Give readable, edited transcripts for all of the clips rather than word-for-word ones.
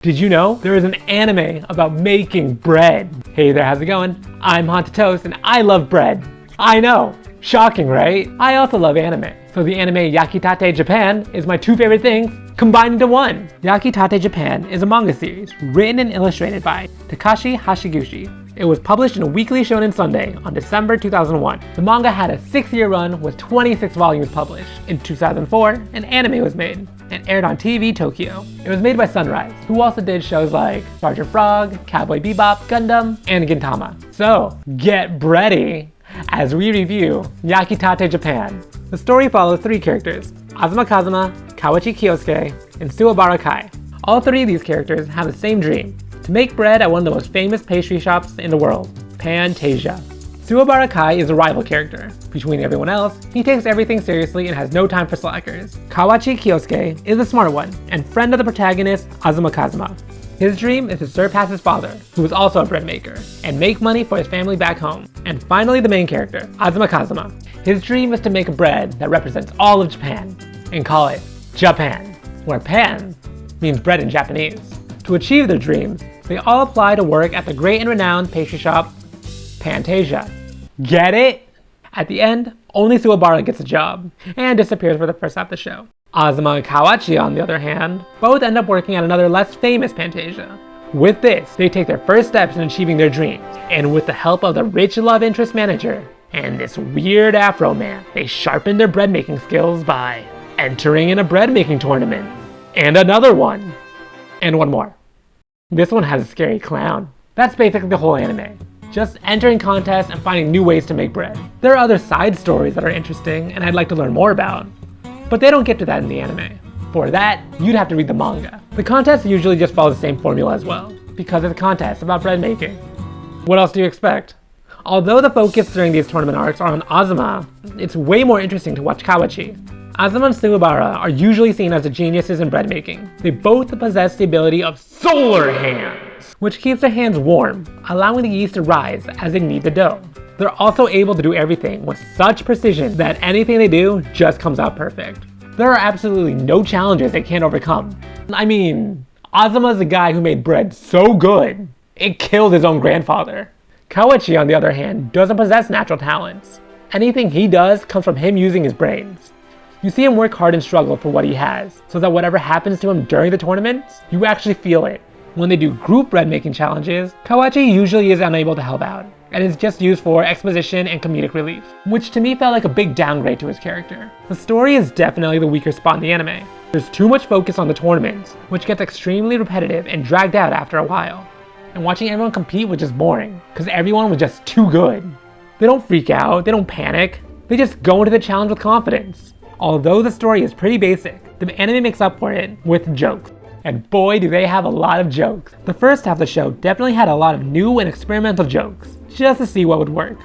Did you know there is an anime about making bread? Hey there, how's it going? I'm Haunted Toast and I love bread. I know, shocking, right? I also love anime. So the anime Yakitate Japan is my two favorite things combined into one. Yakitate Japan is a manga series written and illustrated by Takashi Hashiguchi. It was published in a weekly Shonen Sunday on December 2001. The manga had a 6-year run with 26 volumes published. In 2004, an anime was made and aired on TV Tokyo. It was made by Sunrise, who also did shows like Sergeant Frog, Cowboy Bebop, Gundam, and Gintama. So, get ready as we review Yakitate Japan. The story follows 3 characters, Azuma Kazuma, Kawachi Kyosuke, and Suwabara Kai. All 3 of these characters have the same dream, to make bread at one of the most famous pastry shops in the world, Pantasia. Suwabara Kai is a rival character. Between everyone else, he takes everything seriously and has no time for slackers. Kawachi Kyosuke is the smart one, and friend of the protagonist, Azuma Kazuma. His dream is to surpass his father, who is also a bread maker, and make money for his family back home. And finally the main character, Azuma Kazuma. His dream is to make a bread that represents all of Japan, and call it Japan, where pan means bread in Japanese. To achieve their dreams, they all apply to work at the great and renowned pastry shop, Pantasia. Get it? At the end, only Suwabara gets a job, and disappears for the first half of the show. Azuma and Kawachi, on the other hand, both end up working at another less famous Pantasia. With this, they take their first steps in achieving their dreams, and with the help of the rich love interest manager and this weird Afro man, they sharpen their bread making skills by entering in a bread making tournament. And another one. And one more. This one has a scary clown. That's basically the whole anime. Just entering contests and finding new ways to make bread. There are other side stories that are interesting and I'd like to learn more about, but they don't get to that in the anime. For that, you'd have to read the manga. The contests usually just follow the same formula as well, because it's a contest about bread making. What else do you expect? Although the focus during these tournament arcs are on Azuma, it's way more interesting to watch Kawachi. Azuma and Suwabara are usually seen as the geniuses in bread making. They both possess the ability of solar hands, which keeps their hands warm, allowing the yeast to rise as they knead the dough. They're also able to do everything with such precision that anything they do just comes out perfect. There are absolutely no challenges they can't overcome. I mean, Azuma's the guy who made bread so good, it killed his own grandfather. Kawachi, on the other hand, doesn't possess natural talents. Anything he does comes from him using his brains. You see him work hard and struggle for what he has, so that whatever happens to him during the tournaments, you actually feel it. When they do group bread making challenges, Kawachi usually is unable to help out, and is just used for exposition and comedic relief, which to me felt like a big downgrade to his character. The story is definitely the weaker spot in the anime. There's too much focus on the tournaments, which gets extremely repetitive and dragged out after a while. And watching everyone compete was just boring, because everyone was just too good. They don't freak out, they don't panic, they just go into the challenge with confidence. Although the story is pretty basic, the anime makes up for it with jokes. And boy do they have a lot of jokes. The first half of the show definitely had a lot of new and experimental jokes, just to see what would work.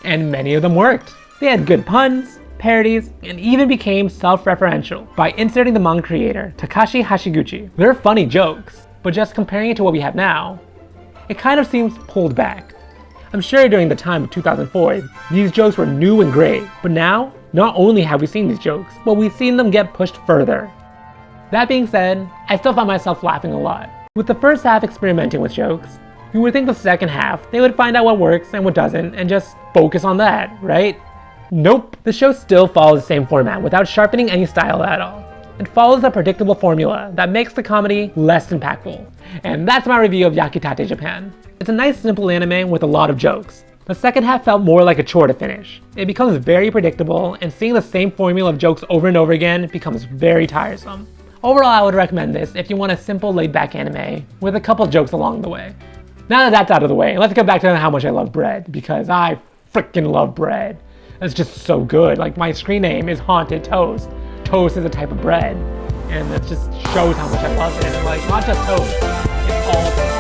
And many of them worked. They had good puns, parodies, and even became self-referential by inserting the manga creator, Takashi Hashiguchi. They're funny jokes, but just comparing it to what we have now, it kind of seems pulled back. I'm sure during the time of 2004, these jokes were new and great, but now, not only have we seen these jokes, but we've seen them get pushed further. That being said, I still found myself laughing a lot. With the first half experimenting with jokes, you would think the second half, they would find out what works and what doesn't and just focus on that, right? Nope, the show still follows the same format without sharpening any style at all. It follows a predictable formula that makes the comedy less impactful. And that's my review of Yakitate Japan. It's a nice simple anime with a lot of jokes. The second half felt more like a chore to finish. It becomes very predictable, and seeing the same formula of jokes over and over again becomes very tiresome. Overall, I would recommend this if you want a simple laid-back anime with a couple jokes along the way. Now that that's out of the way, let's get back to how much I love bread, because I freaking love bread. It's just so good. Like, my screen name is Haunted Toast. Toast is a type of bread, and it just shows how much I love it. And like, not just toast, it's all